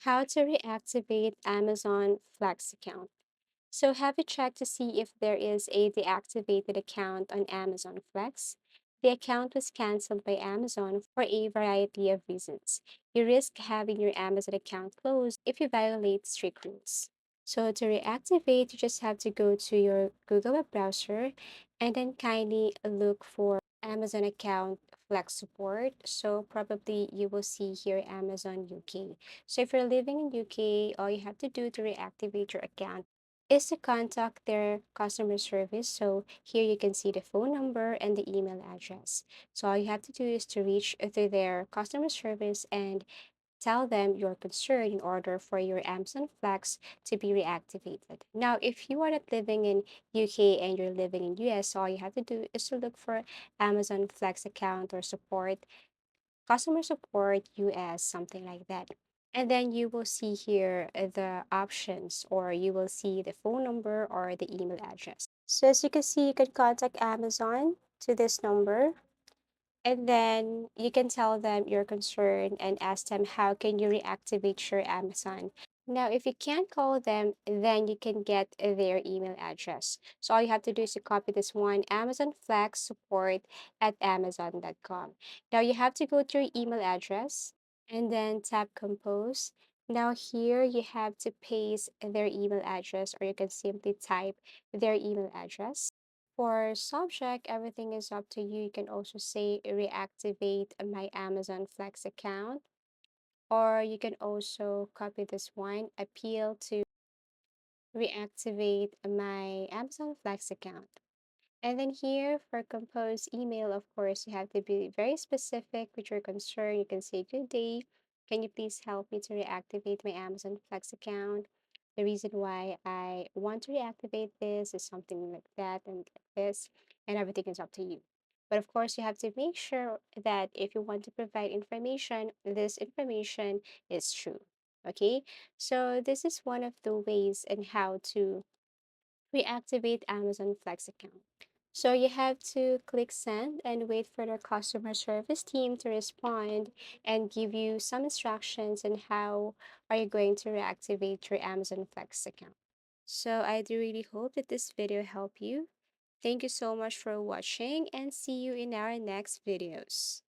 How to reactivate Amazon Flex account. So have you checked to see if there is a deactivated account on Amazon Flex? The account was canceled by Amazon for a variety of reasons. You risk having your Amazon account closed if you violate strict rules. So to reactivate, you just have to go to your Google web browser and then kindly look for Amazon account Flex support. So probably you will see here Amazon UK. So if you're living in UK, all you have to do to reactivate your account is to contact their customer service. So here you can see the phone number and the email address. So all you have to do is to reach through their customer service and tell them your concern in order for your Amazon Flex to be reactivated. Now, if you are not living in UK and you're living in US, all you have to do is to look for Amazon Flex account or support customer support US, something like that. And then you will see here the options, or you will see the phone number or the email address. So as you can see, you can contact Amazon to this number, and then you can tell them your concern and ask them how can you reactivate your Amazon. Now, if you can't call them, then you can get their email address. So all you have to do is to copy this one, Amazon Flex support at amazon.com. Now you have to go to your email address and then tap compose. Now here you have to paste their email address, or you can simply type their email address. For subject, everything is up to you. You can also say reactivate my Amazon Flex account, or you can also copy this one, appeal to reactivate my Amazon Flex account. And then here for compose email, of course, you have to be very specific with your concern. You can say, "Good day. Can you please help me to reactivate my Amazon Flex account? The reason why I want to reactivate this is something like that and like this," and everything is up to you. But of course, you have to make sure that if you want to provide information, this information is true. Okay, so this is one of the ways and how to reactivate Amazon Flex account. So you have to click send and wait for the customer service team to respond and give you some instructions on how are you going to reactivate your Amazon Flex account. So I do really hope that this video helped you. Thank you so much for watching and see you in our next videos.